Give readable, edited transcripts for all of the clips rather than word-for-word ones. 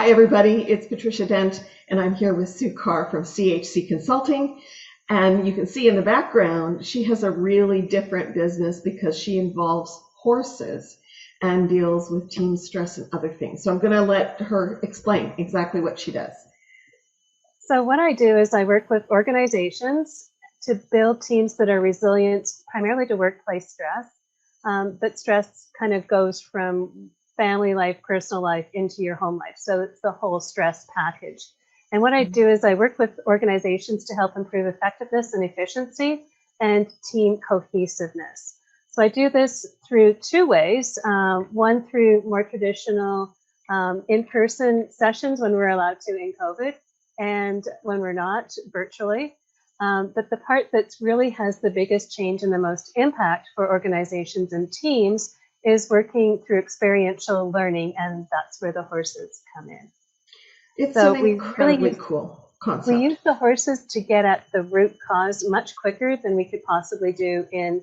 Hi, everybody. It's Patricia Dent, and I'm here with Sue Carr from CHC Consulting. And you can see in the background, she has a really different business because she involves horses and deals with team stress and other things. So I'm going to let her explain exactly what she does. So what I do is I work with organizations to build teams that are resilient primarily to workplace stress, but stress kind of goes from family life, personal life into your home life. So it's the whole stress package. And what I do is I work with organizations to help improve effectiveness and efficiency and team cohesiveness. So I do this through two ways. One through more traditional in-person sessions when we're allowed to in COVID, and when we're not, virtually. But the part that really has the biggest change and the most impact for organizations and teams is working through experiential learning, and that's where the horses come in. It's an incredibly cool concept. We use the horses to get at the root cause much quicker than we could possibly do in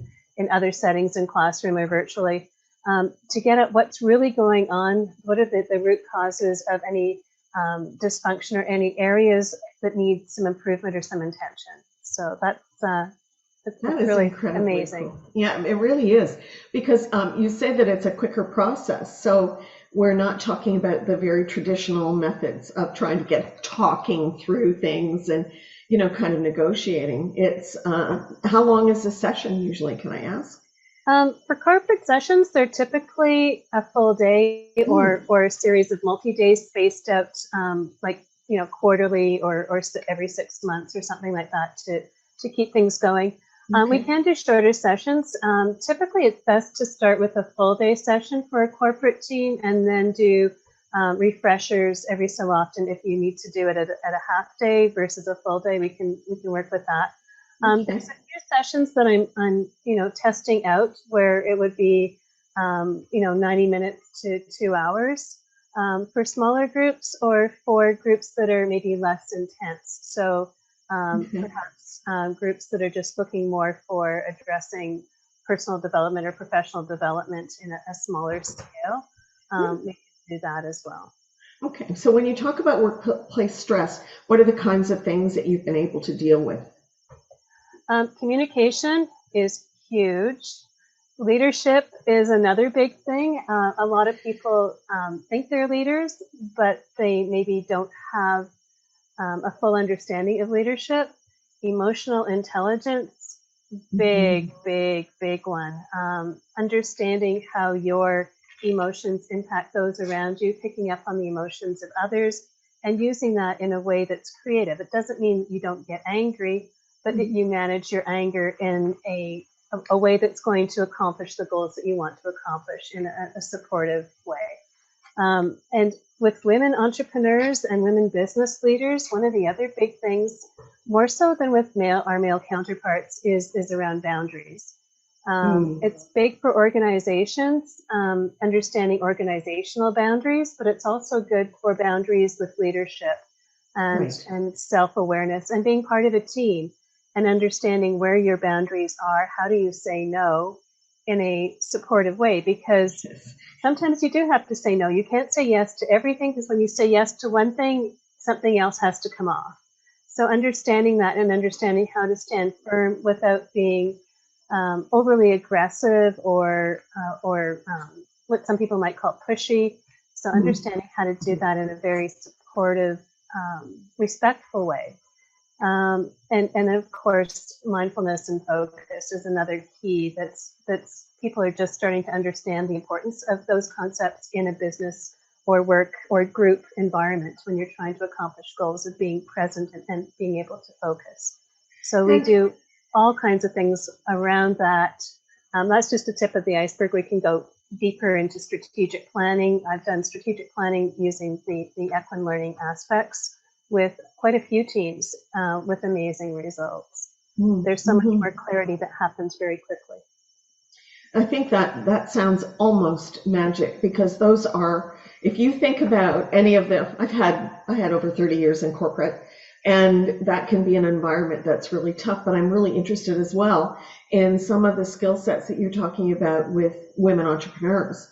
other settings in classroom or virtually, to get at what's really going on, what are the root causes of any dysfunction or any areas that need some improvement or some intention. So that's really amazing. Cool. Yeah, it really is, because you say that it's a quicker process. So we're not talking about the very traditional methods of trying to get talking through things and, kind of negotiating. It's how long is a session usually, can I ask? For corporate sessions, they're typically a full day or a series of multi-days spaced out, quarterly or every 6 months or something like that to keep things going. Okay. We can do shorter sessions. Typically, it's best to start with a full day session for a corporate team and then do refreshers every so often. If you need to do it at a half day versus a full day, we can work with that. There's a few sessions that I'm testing out where it would be 90 minutes to 2 hours for smaller groups or for groups that are maybe less intense. So perhaps groups that are just looking more for addressing personal development or professional development in a smaller scale. We can do that as well. Okay, so when you talk about workplace stress, what are the kinds of things that you've been able to deal with? Communication is huge. Leadership is another big thing. A lot of people think they're leaders, but they maybe don't have a full understanding of leadership. Emotional intelligence, big one. Understanding how your emotions impact those around you, picking up on the emotions of others, and using that in a way that's creative. It doesn't mean you don't get angry, but that you manage your anger in a way that's going to accomplish the goals that you want to accomplish in a supportive way. And with women entrepreneurs and women business leaders, one of the other big things, more so than with our male counterparts, is around boundaries. It's big for organizations, understanding organizational boundaries, but it's also good for boundaries with leadership and self-awareness and being part of a team. And understanding where your boundaries are, how do you say no in a supportive way? Because sometimes you do have to say no. You can't say yes to everything, because when you say yes to one thing, something else has to come off. So understanding that and understanding how to stand firm without being overly aggressive or what some people might call pushy. So understanding how to do that in a very supportive, respectful way. And of course, mindfulness and focus is another key that's people are just starting to understand the importance of those concepts in a business or work or group environment when you're trying to accomplish goals of being present and being able to focus. So we do all kinds of things around that. That's just the tip of the iceberg. We can go deeper into strategic planning. I've done strategic planning using the equine learning aspects with quite a few teams with amazing results. There's so much more clarity that happens very quickly. I think that sounds almost magic, because those are, if you think about any of them, I had over 30 years in corporate, and that can be an environment that's really tough, but I'm really interested as well in some of the skill sets that you're talking about with women entrepreneurs.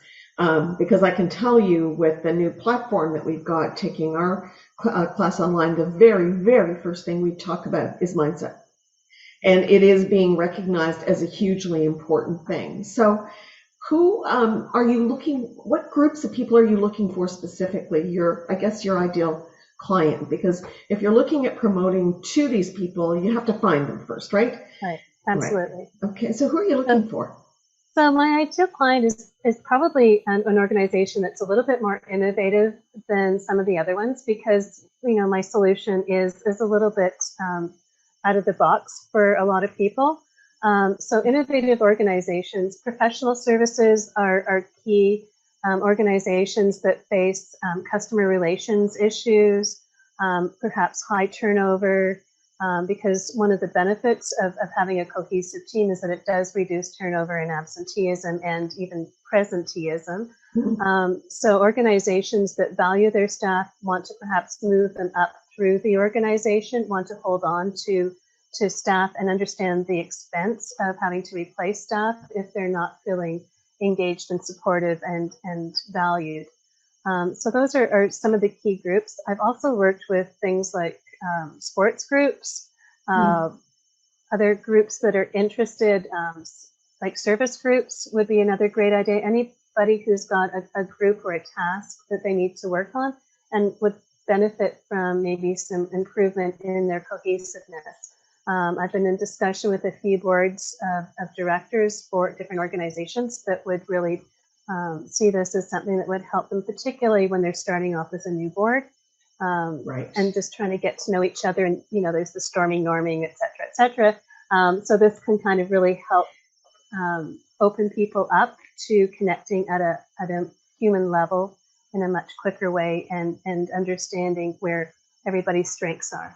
Because I can tell you with the new platform that we've got taking our class online, the very, very first thing we talk about is mindset. And it is being recognized as a hugely important thing. So who are you looking, what groups of people are you looking for specifically? I guess your ideal client, because if you're looking at promoting to these people, you have to find them first, right? Right, absolutely. Right. Okay, so who are you looking for? So my ideal client is probably an organization that's a little bit more innovative than some of the other ones, because my solution is a little bit out of the box for a lot of people. So innovative organizations, professional services are key. Organizations that face customer relations issues, perhaps high turnover, because one of the benefits of having a cohesive team is that it does reduce turnover and absenteeism and even presenteeism. So organizations that value their staff, want to perhaps move them up through the organization, want to hold on to staff and understand the expense of having to replace staff if they're not feeling engaged and supportive and valued. So those are some of the key groups. I've also worked with things like sports groups, other groups that are interested, like service groups would be another great idea. Anybody who's got a group or a task that they need to work on and would benefit from maybe some improvement in their cohesiveness. I've been in discussion with a few boards of directors for different organizations that would really see this as something that would help them, particularly when they're starting off as a new board. Right. And just trying to get to know each other, and there's the storming, norming, et cetera, et cetera. So this can kind of really help open people up to connecting at a human level in a much quicker way, and understanding where everybody's strengths are.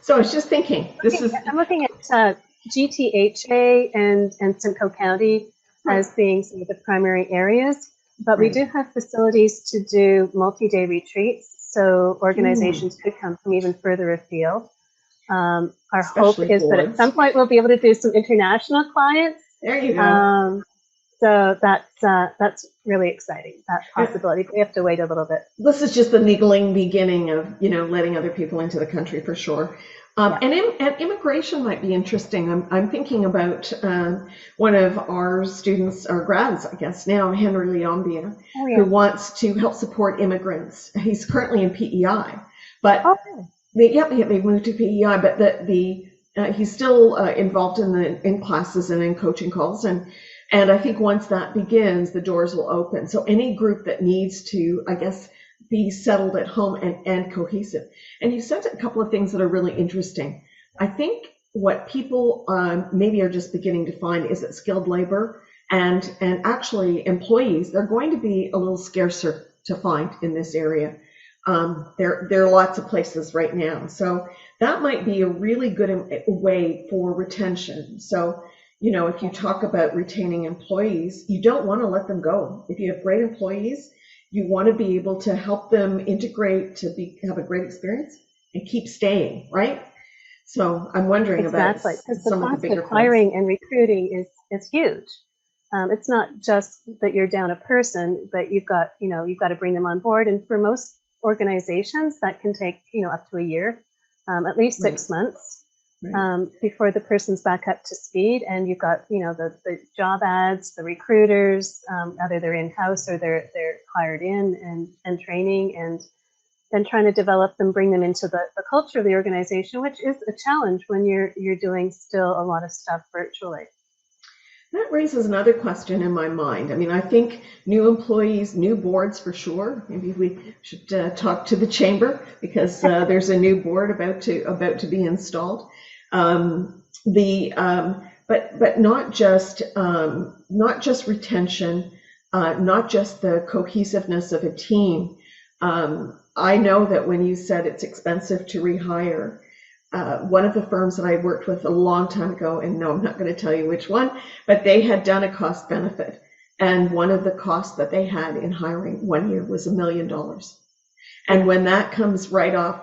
So I was just thinking, I'm looking at GTHA and Simcoe County as being some of the primary areas. But we do have facilities to do multi-day retreats, so organizations could come from even further afield. Our hope is that at some point we'll be able to do some international clients. There you go. So that's really exciting, that possibility. But we have to wait a little bit. This is just the niggling beginning of letting other people into the country for sure. And immigration might be interesting. I'm thinking about one of our students, or grads, I guess now, Henry Leombia, who wants to help support immigrants. He's currently in PEI, but they've moved to PEI, but he's still involved in classes and in coaching calls, and I think once that begins, the doors will open. So any group that needs to, I guess, be settled at home and cohesive. And you said a couple of things that are really interesting. I think what people maybe are just beginning to find is that skilled labor and actually employees, they're going to be a little scarcer to find in this area. There are lots of places right now. So that might be a really good way for retention. So, if you talk about retaining employees, you don't want to let them go. If you have great employees, you want to be able to help them integrate to have a great experience and keep staying, right? So I'm wondering about some of the bigger cost of hiring and recruiting is huge. It's not just that you're down a person, but you've got to bring them on board. And for most organizations, that can take up to a year, at least 6 months. Before the person's back up to speed, and you've got the job ads, the recruiters, either they're in-house or they're hired in, and training, and then trying to develop them, bring them into the culture of the organization, which is a challenge when you're doing still a lot of stuff virtually. That raises another question in my mind. I mean, I think new employees, new boards for sure. Maybe we should talk to the chamber, because there's a new board about to be installed. But not just retention, not just the cohesiveness of a team. I know that when you said it's expensive to rehire, one of the firms that I worked with a long time ago, and no, I'm not going to tell you which one, but they had done a cost benefit, and one of the costs that they had in hiring 1 year was $1 million. And when that comes right off,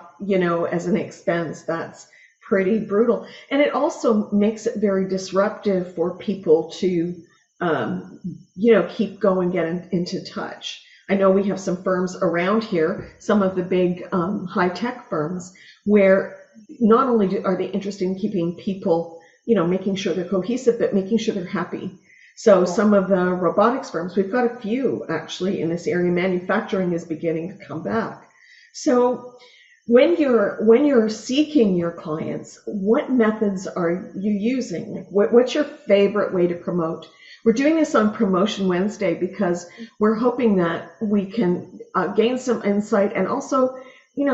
as an expense, that's pretty brutal. And it also makes it very disruptive for people to keep going, get into touch. I know we have some firms around here, some of the big high-tech firms, where not only are they interested in keeping people, making sure they're cohesive, but making sure they're happy. So some of the robotics firms, we've got a few actually in this area. Manufacturing is beginning to come back. So when you're seeking your clients, what methods are you using? Like what's your favorite way to promote? We're doing this on Promotion Wednesday because we're hoping that we can gain some insight and also,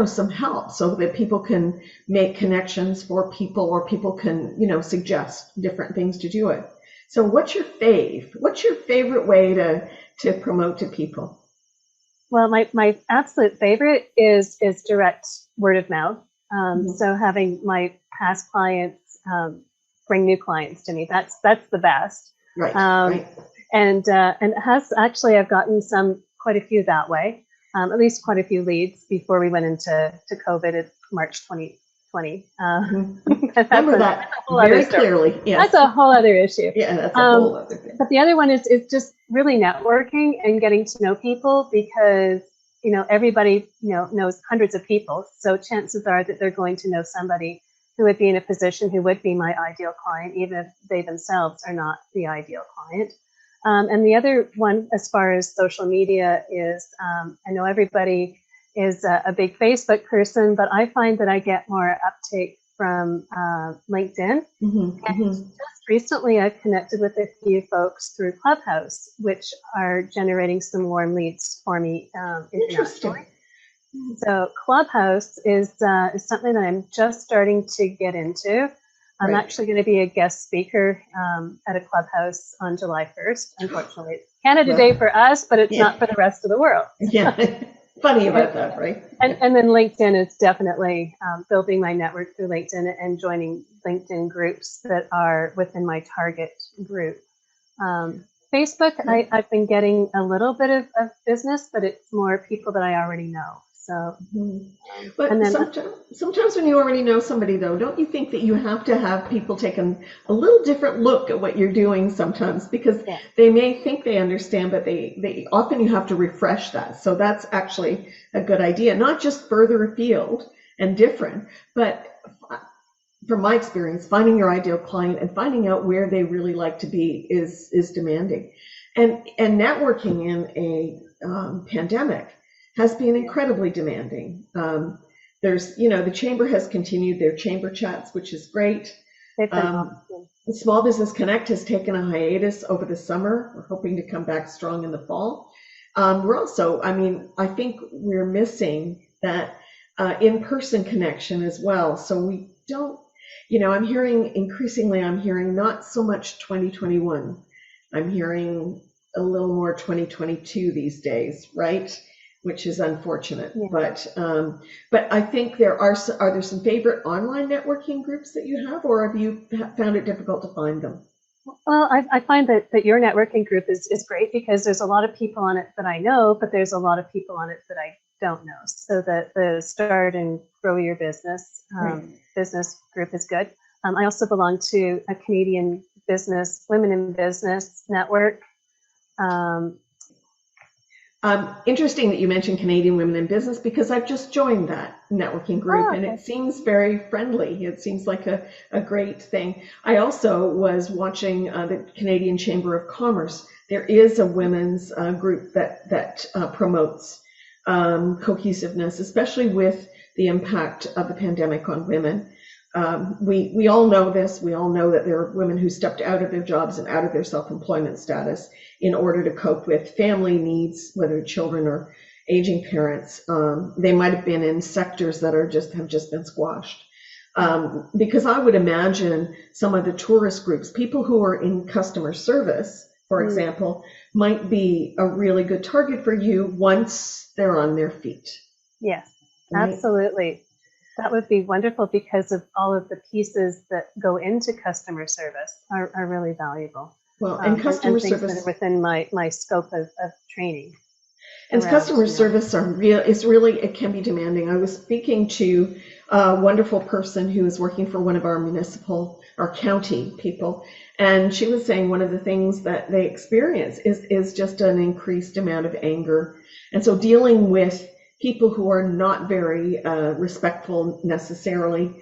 some help so that people can make connections for people, or people can, suggest different things to do it. So what's your fave? What's your favorite way to promote to people? Well, my absolute favorite is direct word of mouth. So having my past clients bring new clients to me, that's the best. Right. Right. And it has actually, I've gotten quite a few that way. At least quite a few leads before we went into COVID in March 2020. Remember that very clearly. Yes. That's a whole other issue. Yeah, that's a whole other thing. But the other one is just really networking and getting to know people, because everybody knows hundreds of people. So chances are that they're going to know somebody who would be in a position who would be my ideal client, even if they themselves are not the ideal client. And the other one, as far as social media, is I know everybody is a big Facebook person, but I find that I get more uptake from LinkedIn. And just recently, I've connected with a few folks through Clubhouse, which are generating some warm leads for me internationally. So Clubhouse is something that I'm just starting to get into. I'm actually going to be a guest speaker at a Clubhouse on July 1st. Unfortunately, it's Canada Day for us, but it's not for the rest of the world. Yeah, funny about that, right? And then LinkedIn is definitely building my network through LinkedIn and joining LinkedIn groups that are within my target group. Facebook, I've been getting a little bit of business, but it's more people that I already know. So, but sometimes when you already know somebody, though, don't you think that you have to have people take a little different look at what you're doing sometimes, because they may think they understand, but they often you have to refresh that. So that's actually a good idea, not just further afield and different, but from my experience, finding your ideal client and finding out where they really like to be is demanding, and networking in a pandemic has been incredibly demanding. There's, the chamber has continued their chamber chats, which is great. Small Business Connect has taken a hiatus over the summer. We're hoping to come back strong in the fall. We're also, I think we're missing that in-person connection as well. So we don't, I'm hearing not so much 2021. I'm hearing a little more 2022 these days, right? Which is unfortunate. But I think are there some favorite online networking groups that you have, or have you found it difficult to find them? Well, I find that your networking group is great, because there's a lot of people on it that I know, but there's a lot of people on it that I don't know. So the Start and Grow Your Business business group is good. I also belong to a Canadian Women in Business network. Interesting that you mentioned Canadian Women in Business, because I've just joined that networking group, and it seems very friendly. It seems like a great thing. I also was watching the Canadian Chamber of Commerce. There is a women's group that promotes cohesiveness, especially with the impact of the pandemic on women. We all know this. We all know that there are women who stepped out of their jobs and out of their self-employment status in order to cope with family needs, whether children or aging parents. They might have been in sectors that have just been squashed. Because I would imagine some of the tourist groups, people who are in customer service, for example, might be a really good target for you once they're on their feet. Yes, absolutely. That would be wonderful, because of all of the pieces that go into customer service are really valuable. Well, and customer things service that are within my scope of training. And around, customer service it can be demanding. I was speaking to a wonderful person who is working for one of our county people, and she was saying one of the things that they experience is just an increased amount of anger. And so dealing with people who are not very respectful necessarily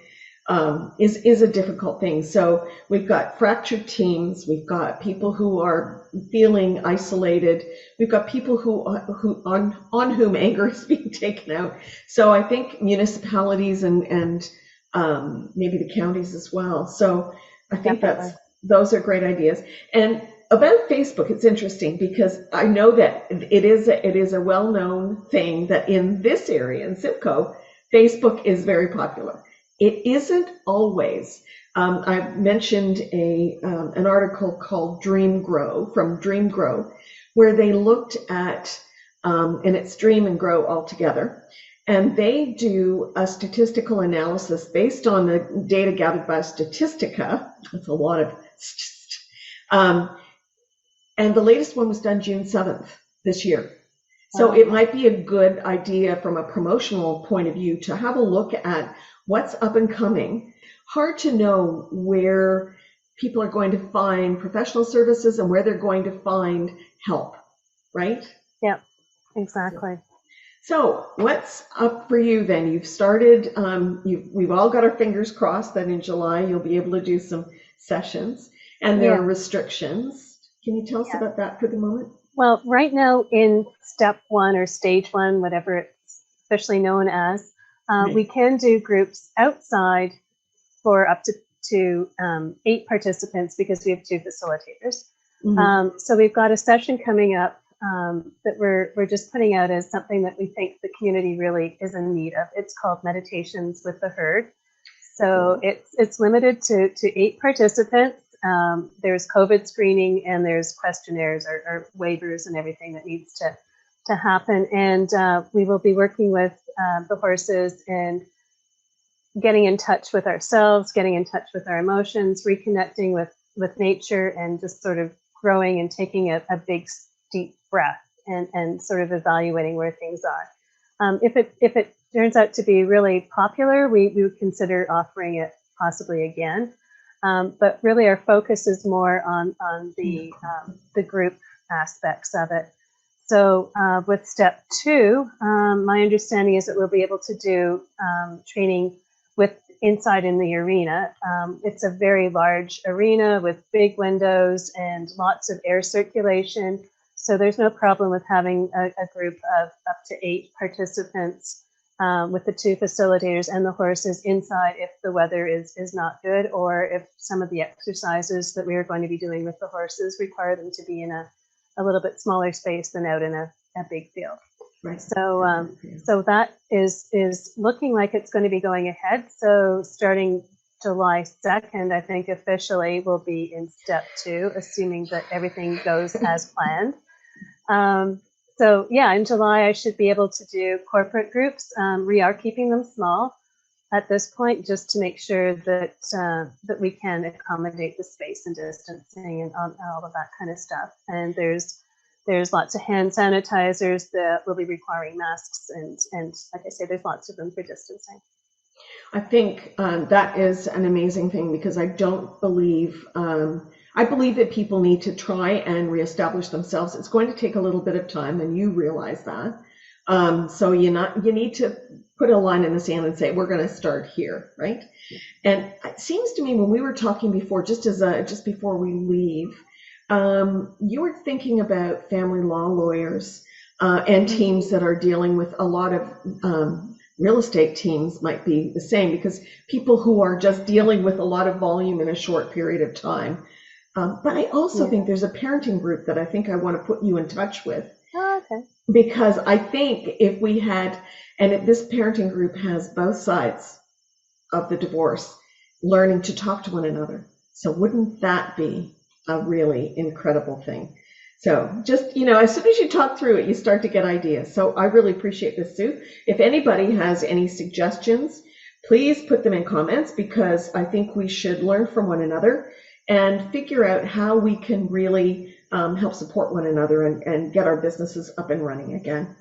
is a difficult thing. So we've got fractured teams, we've got people who are feeling isolated, we've got people who on whom anger is being taken out. So I think municipalities and maybe the counties as well. So I think Definitely. those are great ideas. And about Facebook, it's interesting because I know that it is a well-known thing that in this area, in Simcoe, Facebook is very popular. It isn't always. I mentioned an article called Dream Grow from Dream Grow, where they looked at, and it's Dream and Grow all together, and they do a statistical analysis based on the data gathered by Statistica. That's a lot of and the latest one was done June 7th this year. So it might be a good idea from a promotional point of view to have a look at what's up and coming. Hard to know where people are going to find professional services and where they're going to find help, right? Yeah, exactly. So what's up for you then? You've started, we've all got our fingers crossed that in July you'll be able to do some sessions, and there are restrictions. Can you tell us about that for the moment? Well, right now in step 1 or stage 1, whatever it's officially known as, we can do groups outside for up to 8 participants because we have 2 facilitators. Mm-hmm. So we've got a session coming up that we're just putting out as something that we think the community really is in need of. It's called Meditations with the Herd. So it's limited to 8 participants. There's COVID screening and there's questionnaires or waivers and everything that needs to happen. And we will be working with the horses and getting in touch with ourselves, getting in touch with our emotions, reconnecting with nature, and just sort of growing and taking a big deep breath and sort of evaluating where things are. If it turns out to be really popular, we would consider offering it possibly again. But really our focus is more on the group aspects of it. So with step 2, my understanding is that we'll be able to do training with inside in the arena. It's a very large arena with big windows and lots of air circulation. So there's no problem with having a group of up to 8 participants with the 2 facilitators and the horses inside if the weather is not good, or if some of the exercises that we are going to be doing with the horses require them to be in a little bit smaller space than out in a big field. Right. So that is looking like it's going to be going ahead. So starting July 2nd, I think officially we'll be in step 2, assuming that everything goes as planned. So yeah, in July, I should be able to do corporate groups. We are keeping them small at this point, just to make sure that that we can accommodate the space and distancing and all of that kind of stuff. And there's lots of hand sanitizers that will be requiring masks, and like I say, there's lots of room for distancing. I think that is an amazing thing, because I don't believe, I believe that people need to try and reestablish themselves. It's going to take a little bit of time, and you realize that. So you need to put a line in the sand and say, we're going to start here, right? And it seems to me when we were talking before, just before we leave, you were thinking about family law lawyers and teams that are dealing with a lot of real estate teams might be the same, because people who are just dealing with a lot of volume in a short period of time. But I also think there's a parenting group that I think I want to put you in touch with. Oh, okay. Because I think if we had, and if this parenting group has both sides of the divorce learning to talk to one another. So wouldn't that be a really incredible thing? So just, as soon as you talk through it, you start to get ideas. So I really appreciate this, Sue. If anybody has any suggestions, please put them in comments, because I think we should learn from one another and figure out how we can really help support one another and get our businesses up and running again,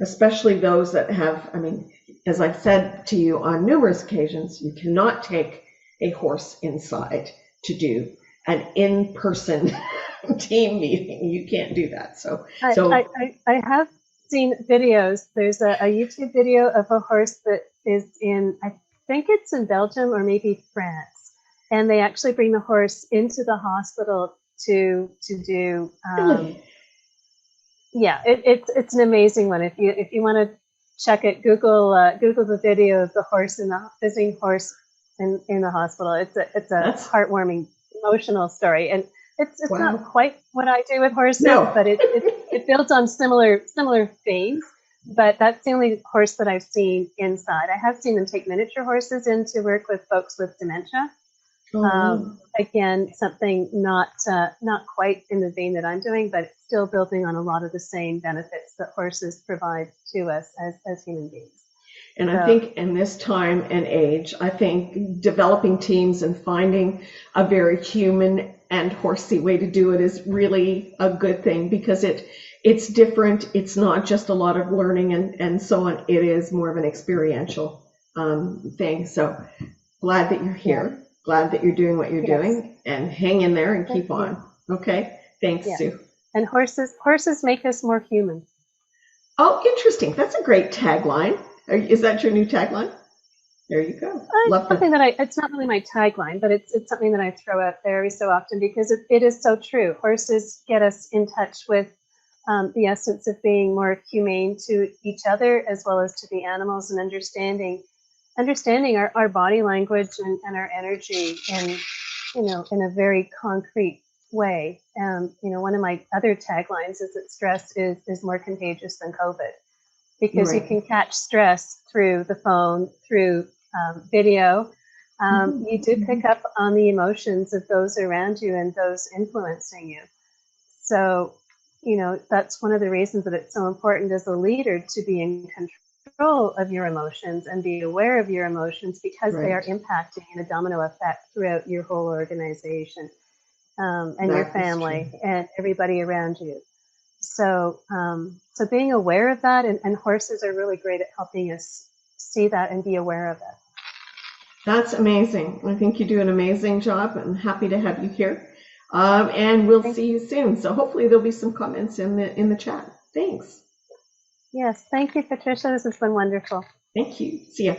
especially those that have, I mean, as I've said to you on numerous occasions, you cannot take a horse inside to do an in-person team meeting. You can't do that. So I have seen videos. There's a YouTube video of a horse that is in, I think it's in Belgium or maybe France, and they actually bring the horse into the hospital to do. really? Yeah, it's an amazing one. If you want to check it, Google the video of the horse in the visiting horse in the hospital. It's a heartwarming, emotional story, and it's Wow. not quite what I do with horses, No. but it builds on similar themes. But that's the only horse that I've seen inside. I have seen them take miniature horses in to work with folks with dementia. Again, something not quite in the vein that I'm doing, but still building on a lot of the same benefits that horses provide to us as human beings. And I think in this time and age, I think developing teams and finding a very human and horsey way to do it is really a good thing, because it's different. It's not just a lot of learning and so on. It is more of an experiential thing. So glad that you're here. Yeah. Glad that you're doing what you're doing, and hang in there and keep on. Okay. Thanks, Sue. And horses make us more human. Oh, interesting. That's a great tagline. Is that your new tagline? There you go. It's not really my tagline, but it's something that I throw out there every so often, because it is so true. Horses get us in touch with the essence of being more humane to each other as well as to the animals, and understanding our body language and our energy in a very concrete way. One of my other taglines is that stress is more contagious than COVID, because you can catch stress through the phone, through video. You do pick up on the emotions of those around you and those influencing you. So, that's one of the reasons that it's so important as a leader to be in control of your emotions and be aware of your emotions, because they are impacting in a domino effect throughout your whole organization, and your family and everybody around you. So being aware of that, and horses are really great at helping us see that and be aware of it. That's amazing. I think you do an amazing job. I'm happy to have you here. And we'll see you soon. So hopefully there'll be some comments in the chat. Thanks. Yes, thank you, Patricia. This has been wonderful. Thank you. See ya.